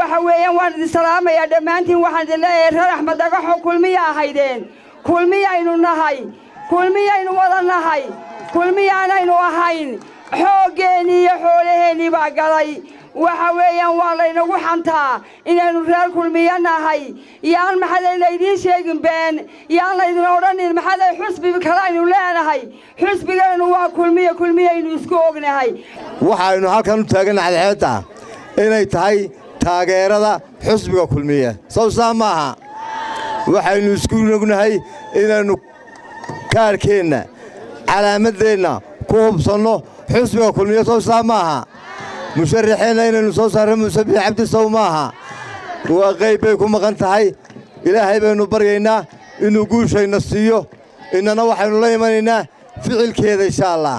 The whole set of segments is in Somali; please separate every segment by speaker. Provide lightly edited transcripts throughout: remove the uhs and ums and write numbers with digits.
Speaker 1: وحويا وان السلام يا دمانتي وحد الله رحمة دقة كل مية هيدين كل مية إنه نهاي كل مية إنه وضع نهاي كل مية أنا إنه هاين حوجني حولهني بعقلي وحويا والله إنه وحنتا إنه نفعل كل مية نهاي يان محل اللي شيء بين يان اللي نورني المحل حسبي بكلام ولا نهاي حسبي إنه كل مية إنه يسكوب نهاي
Speaker 2: وحنا هالكلام تاجن على حياتها إنه تهاي taageerada xusbiga kulmiye soo saamaha waxaynu isku nugnahay inaanu kaarkeena calaamadeena ku hubsano xusbiga kulmiye soo saamaha musharaxeena inaynu soo saarno Musabbix Cabdi Sawmaha waa qayb ay ku maqan tahay ilaahay baynu baryaynaa inuu guushayna siiyo inana waxaynu la imanaynaa ficilkeeda insha Allah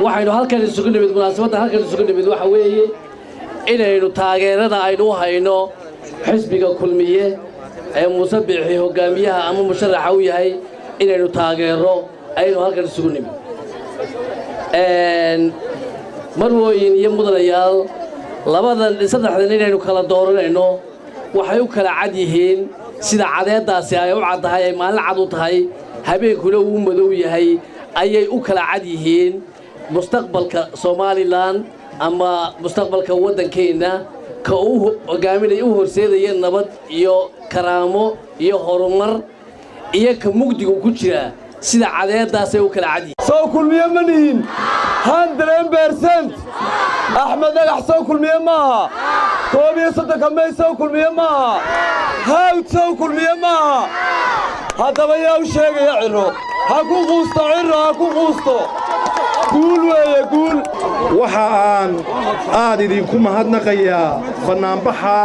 Speaker 3: waxaynu halkan isugu nimid munaasabada halkan isugu nimid waxa weeye inaynu taageerada aynu hayno xisbiga kulmiye ee Musabbix hogaamiyaha ama musharaxa u yahay inaynu taageero aynu halkan isugu nimid marwooyin iyo mudanayaal labadan saddexdan inaynu kala dooranayno waxay u kala cad yihiin sida cadeedaasi ay u cadahay ay maalin cad u tahay habeenkuna uu madow yahay ayay u kala cad yihiin mustaqbalka Soomaaliland ama mustaqbalka wadankeena ka uu hogaaminay u horseedaya nabad iyo karaamo iyo horumar iyo ka mugdiga ku jira sida cadeedaas ay u kala cad yihiin
Speaker 4: soo kulmiye maniin 100% Ahmed Dhagax soo kulmiye maaha koobiye saddex may soo kulmiye maaha hawd soo kulmiye maaha hadaba yaa u sheegay ciro ha ku quusto ciro ha ku quusto guul weeye guul
Speaker 5: waxaan aad idinku mahadnaqayaa banaanbaxa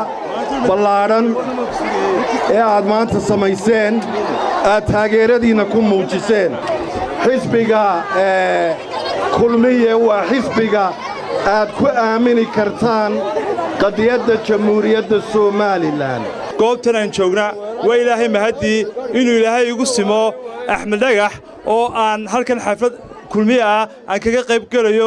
Speaker 5: ballaaran ee aad maanta samayseen aad taageeradiina ku muujiseen xisbiga kulmiye waa xisbiga aad ku aamini kartaan qadiyadda jamhuuriyadda Soomaaliland
Speaker 4: goobtan aan joognaa waa ilaahay mahadii inuu ilaahay igu simo Axmed Dhagax oo aan halkan xaflad kulmiye ah aan kaga qayb galayo